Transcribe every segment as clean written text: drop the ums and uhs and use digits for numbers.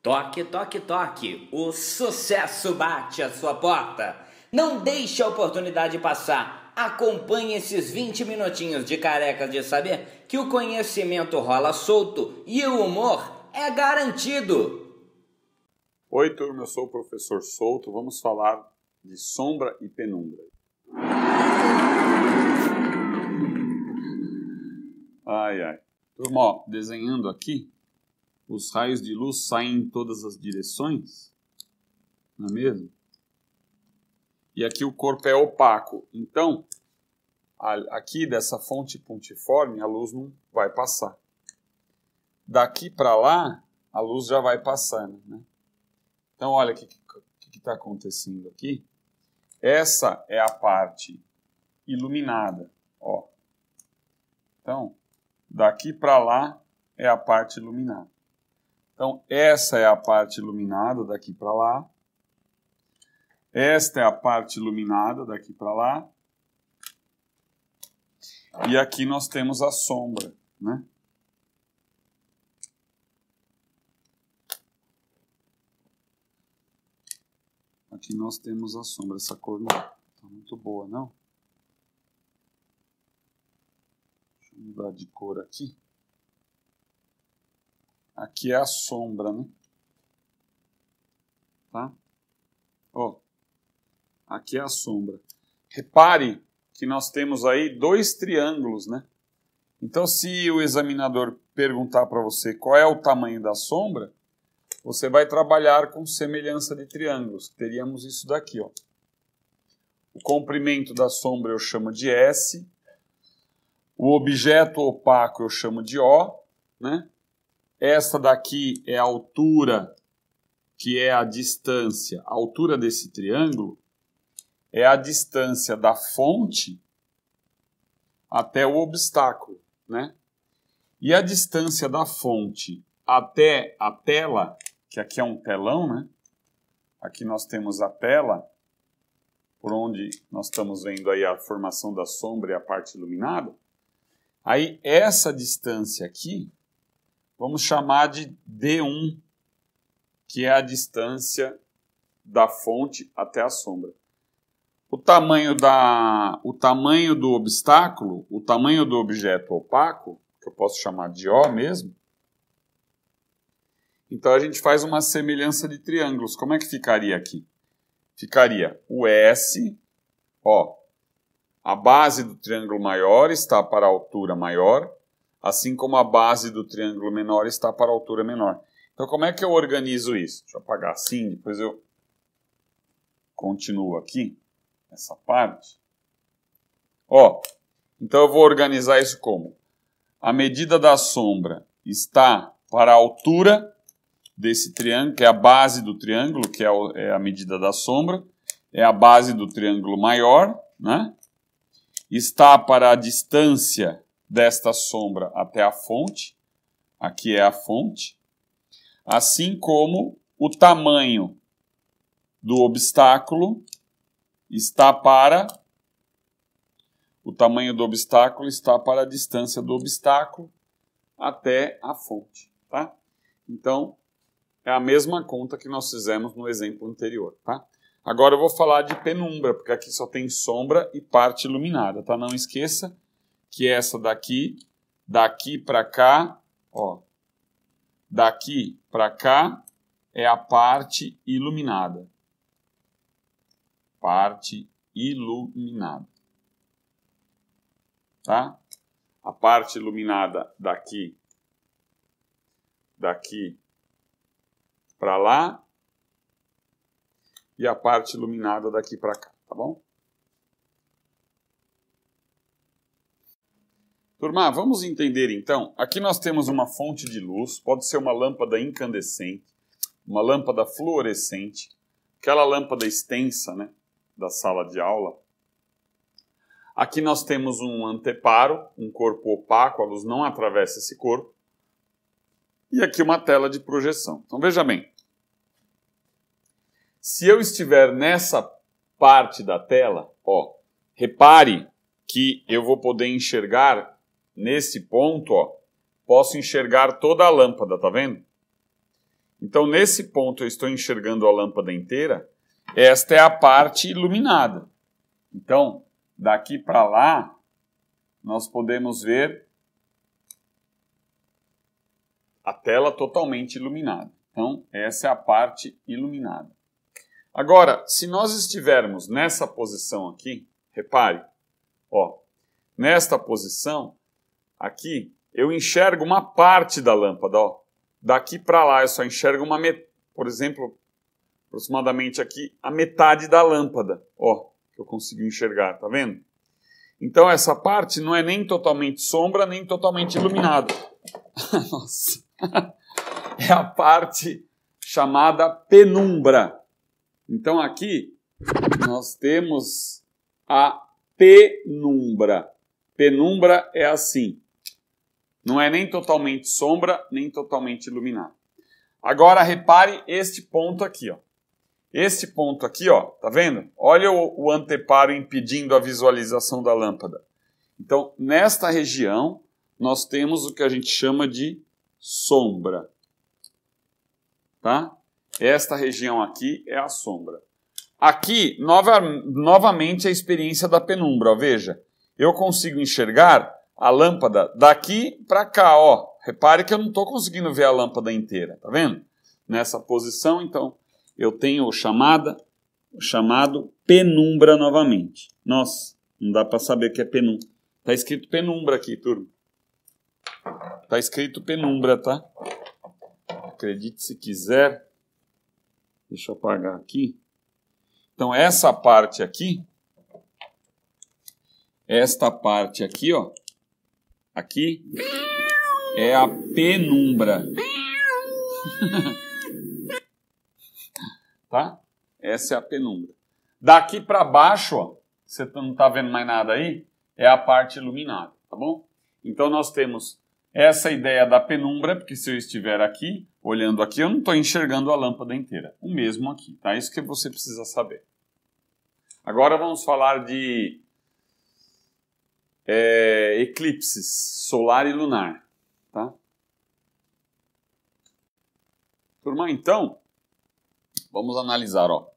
Toque, toque, toque, o sucesso bate à sua porta. Não deixe a oportunidade passar. Acompanhe esses 20 minutinhos de Carecas de Saber que o conhecimento rola solto e o humor é garantido. Oi, turma, eu sou o professor Souto. Vamos falar de sombra e penumbra. Turma, ó, desenhando aqui, os raios de luz saem em todas as direções, não é mesmo? E aqui o corpo é opaco, então, aqui dessa fonte pontiforme, a luz não vai passar. Daqui para lá, a luz já vai passando, né? Então, olha o que está acontecendo aqui. Essa é a parte iluminada, ó. Então, daqui para lá é a parte iluminada. Então, essa é a parte iluminada daqui para lá. Esta é a parte iluminada daqui para lá. E aqui nós temos a sombra, né? Aqui nós temos a sombra. Essa cor não está muito boa, não? Deixa eu mudar de cor aqui. Aqui é a sombra, né? Tá? Ó, aqui é a sombra. Repare que nós temos aí dois triângulos, né? Então, se o examinador perguntar para você qual é o tamanho da sombra, você vai trabalhar com semelhança de triângulos. Teríamos isso daqui, ó. O comprimento da sombra eu chamo de S. O objeto opaco eu chamo de O, né? Essa daqui é a altura, que é a distância. A altura desse triângulo é a distância da fonte até o obstáculo, né? E a distância da fonte até a tela, que aqui é um telão, né? Aqui nós temos a tela, por onde nós estamos vendo aí a formação da sombra e a parte iluminada. Aí essa distância aqui, vamos chamar de D1, que é a distância da fonte até a sombra. O tamanho do obstáculo, o tamanho do objeto opaco, que eu posso chamar de O mesmo. Então a gente faz uma semelhança de triângulos. Como é que ficaria aqui? Ficaria o S, ó, a base do triângulo maior está para a altura maior, assim como a base do triângulo menor está para a altura menor. Então, como é que eu organizo isso? Deixa eu apagar assim, depois eu continuo aqui, essa parte. Ó, então eu vou organizar isso como? A medida da sombra está para a altura desse triângulo, que é a base do triângulo, que é a medida da sombra, é a base do triângulo maior, né? Está para a distância desta sombra até a fonte, aqui é a fonte, assim como o tamanho do obstáculo está para a distância do obstáculo até a fonte, tá? Então, é a mesma conta que nós fizemos no exemplo anterior, tá? Agora eu vou falar de penumbra, porque aqui só tem sombra e parte iluminada, tá? Não esqueça que essa daqui para cá, ó, daqui para cá é a parte iluminada. Parte iluminada. Tá? A parte iluminada daqui para lá e a parte iluminada daqui para cá, tá bom? Turma, vamos entender então. Aqui nós temos uma fonte de luz, pode ser uma lâmpada incandescente, uma lâmpada fluorescente, aquela lâmpada extensa, né, da sala de aula. Aqui nós temos um anteparo, um corpo opaco, a luz não atravessa esse corpo. E aqui uma tela de projeção. Então veja bem, se eu estiver nessa parte da tela, ó, repare que eu vou poder enxergar nesse ponto, ó, posso enxergar toda a lâmpada, tá vendo? Então, nesse ponto, eu estou enxergando a lâmpada inteira. Esta é a parte iluminada. Então, daqui para lá, nós podemos ver a tela totalmente iluminada. Então, essa é a parte iluminada. Agora, se nós estivermos nessa posição aqui, repare, ó, nesta posição, aqui, eu enxergo uma parte da lâmpada, ó. Daqui para lá eu só enxergo por exemplo, aproximadamente aqui, a metade da lâmpada, ó, que eu consigo enxergar, tá vendo? Então essa parte não é nem totalmente sombra, nem totalmente iluminada. Nossa. É a parte chamada penumbra. Então aqui nós temos a penumbra. Penumbra é assim. Não é nem totalmente sombra, nem totalmente iluminado. Agora repare este ponto aqui, ó. Este ponto aqui, ó, tá vendo? Olha o anteparo impedindo a visualização da lâmpada. Então, nesta região, nós temos o que a gente chama de sombra. Tá? Esta região aqui é a sombra. Aqui, novamente, a experiência da penumbra, ó, veja. Eu consigo enxergar a lâmpada daqui para cá, ó. Repare que eu não estou conseguindo ver a lâmpada inteira, tá vendo? Nessa posição, então, eu tenho o chamado penumbra novamente. Nossa, não dá para saber o que é penumbra. Está escrito penumbra aqui, turma. Está escrito penumbra, tá? Acredite se quiser. Deixa eu apagar aqui. Então, essa parte aqui, esta parte aqui, ó, aqui é a penumbra. Tá? Essa é a penumbra. Daqui para baixo, ó, você não está vendo mais nada aí, é a parte iluminada, tá bom? Então nós temos essa ideia da penumbra, porque se eu estiver aqui, olhando aqui, eu não estou enxergando a lâmpada inteira. O mesmo aqui, tá? Isso que você precisa saber. Agora vamos falar de eclipses solar e lunar, tá? Turma, então, vamos analisar, ó.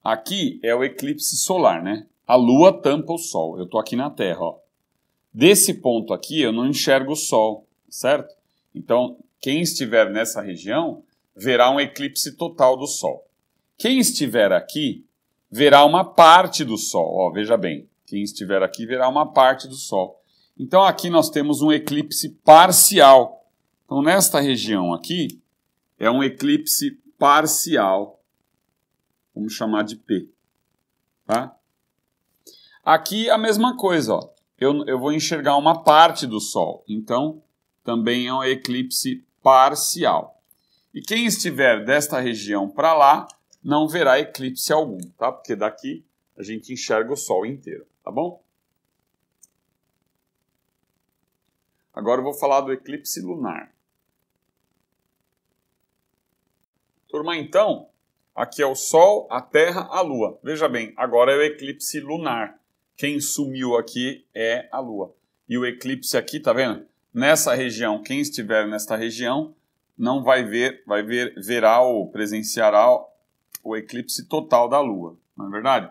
Aqui é o eclipse solar, né? A Lua tampa o Sol. Eu estou aqui na Terra, ó. Desse ponto aqui eu não enxergo o Sol, certo? Então, quem estiver nessa região verá um eclipse total do Sol. Quem estiver aqui verá uma parte do Sol, ó, veja bem. Quem estiver aqui verá uma parte do Sol. Então aqui nós temos um eclipse parcial. Então nesta região aqui é um eclipse parcial. Vamos chamar de P. Tá? Aqui a mesma coisa, ó. Eu vou enxergar uma parte do Sol. Então também é um eclipse parcial. E quem estiver desta região para lá não verá eclipse algum, tá? Porque daqui a gente enxerga o Sol inteiro, tá bom? Agora eu vou falar do eclipse lunar. Turma, então, aqui é o Sol, a Terra, a Lua. Veja bem, agora é o eclipse lunar. Quem sumiu aqui é a Lua. E o eclipse aqui, tá vendo? Nessa região, quem estiver nesta região não presenciará o eclipse total da Lua, não é verdade?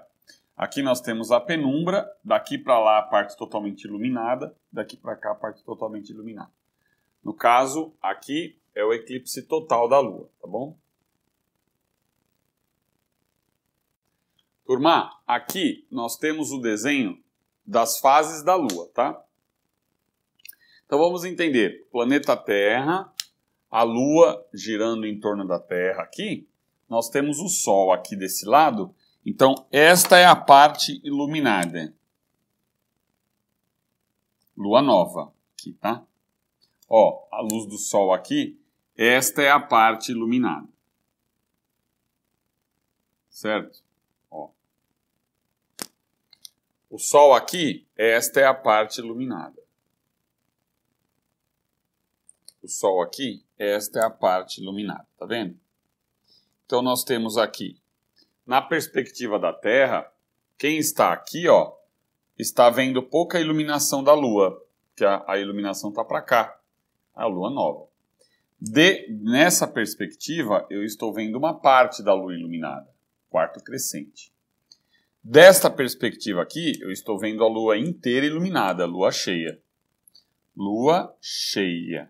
Aqui nós temos a penumbra, daqui para lá a parte totalmente iluminada, daqui para cá a parte totalmente iluminada. No caso, aqui é o eclipse total da Lua, tá bom? Turma, aqui nós temos o desenho das fases da Lua, tá? Então vamos entender, planeta Terra, a Lua girando em torno da Terra aqui, nós temos o Sol aqui desse lado. Então, esta é a parte iluminada. Lua nova, aqui, tá? Ó, a luz do Sol aqui, esta é a parte iluminada. Certo? Ó. O Sol aqui, esta é a parte iluminada. O Sol aqui, esta é a parte iluminada, tá vendo? Então, nós temos aqui, na perspectiva da Terra, quem está aqui, ó, está vendo pouca iluminação da Lua, que a iluminação está para cá, a Lua nova. Nessa perspectiva, eu estou vendo uma parte da lua iluminada, quarto crescente. Desta perspectiva aqui, eu estou vendo a lua inteira iluminada, lua cheia. Lua cheia.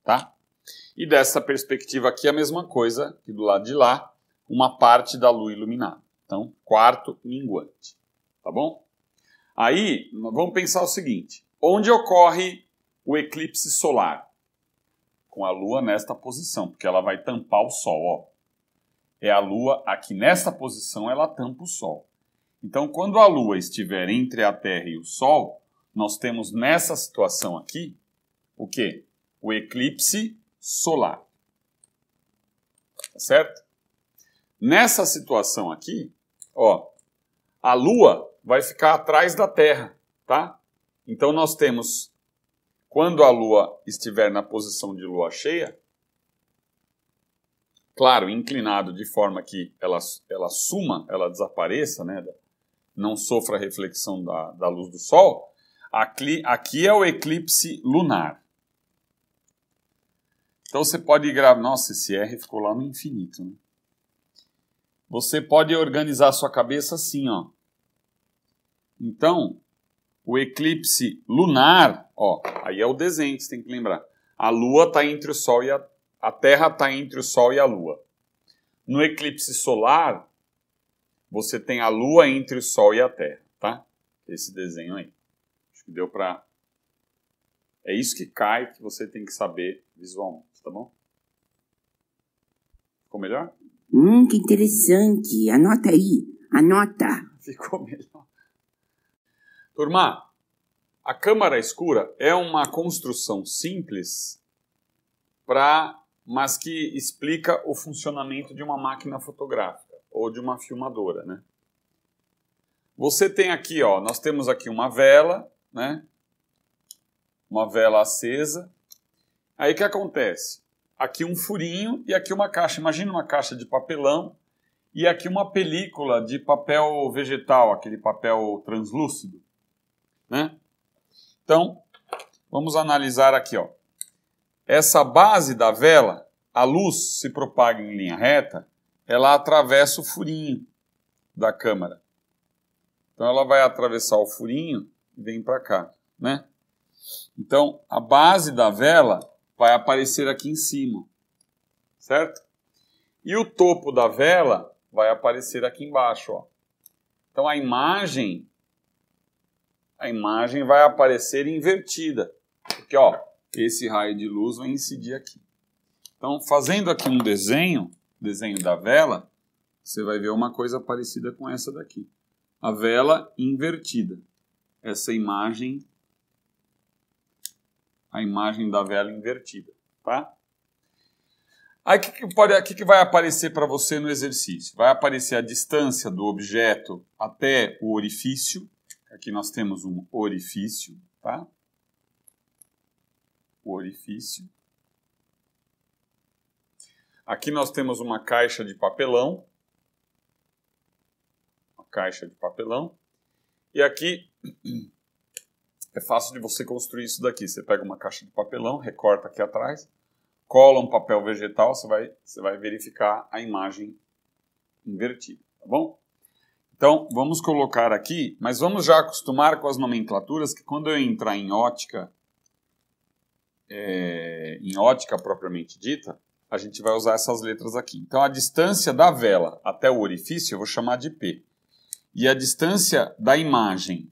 Tá? E dessa perspectiva aqui, a mesma coisa que do lado de lá, uma parte da lua iluminada. Então, quarto minguante. Tá bom? Aí, vamos pensar o seguinte. Onde ocorre o eclipse solar? Com a lua nesta posição, porque ela vai tampar o sol. Ó. É a lua aqui nesta posição, ela tampa o sol. Então, quando a lua estiver entre a Terra e o sol, nós temos nessa situação aqui, o quê? O eclipse solar. Tá certo? Nessa situação aqui, ó, a lua vai ficar atrás da Terra, tá? Então, nós temos, quando a lua estiver na posição de lua cheia, claro, inclinado de forma que ela suma, ela desapareça, né? Não sofra a reflexão da luz do sol, aqui é o eclipse lunar. Então você pode gravar... Nossa, esse R ficou lá no infinito, né? Você pode organizar a sua cabeça assim, ó. Então, o eclipse lunar, ó, aí é o desenho que você tem que lembrar. A lua está entre o sol e a Terra está entre o sol e a lua. No eclipse solar, você tem a lua entre o sol e a Terra, tá? Esse desenho aí. Acho que deu para... É isso que cai, que você tem que saber visualmente, tá bom? Ficou melhor? Que interessante. Anota aí. Anota. Ficou melhor. Turma, a câmara escura é uma construção simples, mas que explica o funcionamento de uma máquina fotográfica ou de uma filmadora, né? Você tem aqui, ó, nós temos aqui uma vela, né? Uma vela acesa. Aí o que acontece? Aqui um furinho e aqui uma caixa. Imagina uma caixa de papelão e aqui uma película de papel vegetal, aquele papel translúcido, né? Então, vamos analisar aqui, ó. Essa base da vela, a luz se propaga em linha reta, ela atravessa o furinho da câmara. Então, ela vai atravessar o furinho e vem para cá, né? Então, a base da vela vai aparecer aqui em cima, certo? E o topo da vela vai aparecer aqui embaixo, ó. Então, a imagem vai aparecer invertida, porque, ó, esse raio de luz vai incidir aqui. Então, fazendo aqui um desenho da vela, você vai ver uma coisa parecida com essa daqui. A vela invertida. Essa imagem, a imagem da vela invertida, tá? Aí, o que vai aparecer para você no exercício? Vai aparecer a distância do objeto até o orifício. Aqui nós temos um orifício, tá? O orifício. Aqui nós temos uma caixa de papelão. Uma caixa de papelão. E aqui é fácil de você construir isso daqui. Você pega uma caixa de papelão, recorta aqui atrás, cola um papel vegetal, você vai verificar a imagem invertida, tá bom? Então, vamos colocar aqui, mas vamos já acostumar com as nomenclaturas, que quando eu entrar em ótica propriamente dita, a gente vai usar essas letras aqui. Então, a distância da vela até o orifício eu vou chamar de P. E a distância da imagem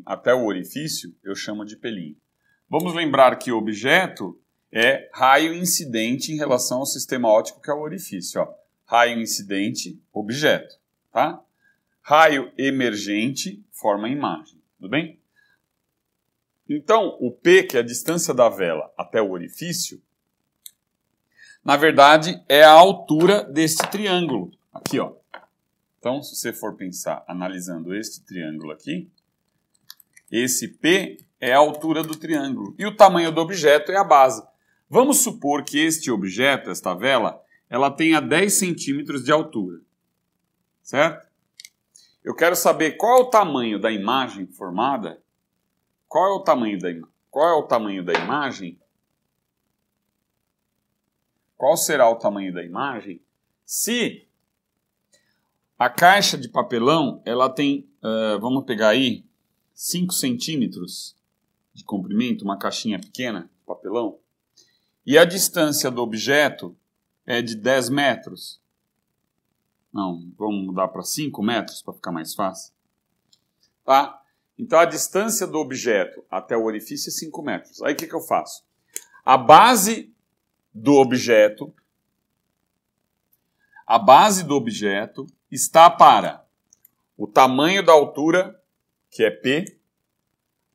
até o orifício eu chamo de P'. Vamos lembrar que o objeto é raio incidente em relação ao sistema óptico, que é o orifício, ó. Raio incidente, objeto, tá? Raio emergente, forma imagem, tudo bem? Então, o P, que é a distância da vela até o orifício, na verdade, é a altura deste triângulo, aqui, ó. Então, se você for pensar, analisando este triângulo aqui, esse P é a altura do triângulo, e o tamanho do objeto é a base. Vamos supor que este objeto, esta vela, ela tenha 10 centímetros de altura, certo? Eu quero saber qual é o tamanho da imagem formada. Qual qual é o tamanho da imagem? Qual será o tamanho da imagem se a caixa de papelão ela tem, vamos pegar aí, 5 centímetros de comprimento, uma caixinha pequena de papelão, e a distância do objeto é de 10 metros. Não, vamos mudar para 5 metros para ficar mais fácil. Tá? Então a distância do objeto até o orifício é 5 metros. Aí o que eu faço? A base do objeto está para o tamanho da altura, que é P,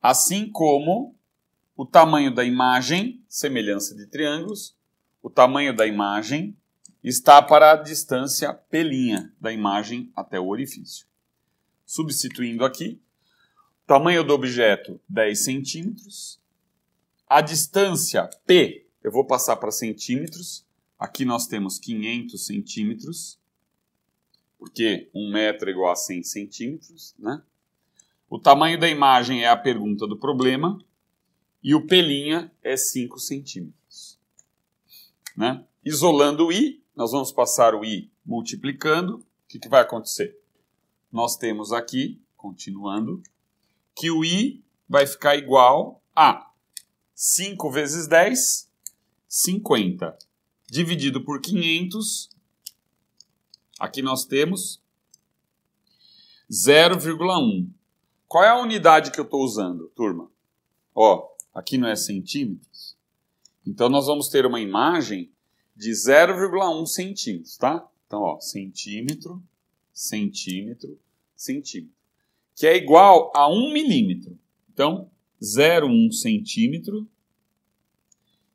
assim como o tamanho da imagem, semelhança de triângulos, o tamanho da imagem está para a distância P' da imagem até o orifício. Substituindo aqui, tamanho do objeto 10 centímetros, a distância P, eu vou passar para centímetros, aqui nós temos 500 centímetros, porque 1 metro é igual a 100 centímetros, né? O tamanho da imagem é a pergunta do problema, e o P' é 5 centímetros. Né? Isolando o I, nós vamos passar o I multiplicando, o que vai acontecer? Nós temos aqui, continuando, que o I vai ficar igual a 5 vezes 10, 50, dividido por 500, aqui nós temos 0,1. Qual é a unidade que eu estou usando, turma? Ó, aqui não é centímetros. Então, nós vamos ter uma imagem de 0,1 centímetros, tá? Então, ó, centímetro, centímetro, centímetro. Que é igual a 1 milímetro. Então, 0,1 centímetro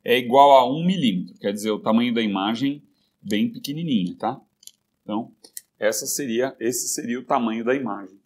é igual a 1 milímetro. Quer dizer, o tamanho da imagem bem pequenininha, tá? Então, esse seria o tamanho da imagem.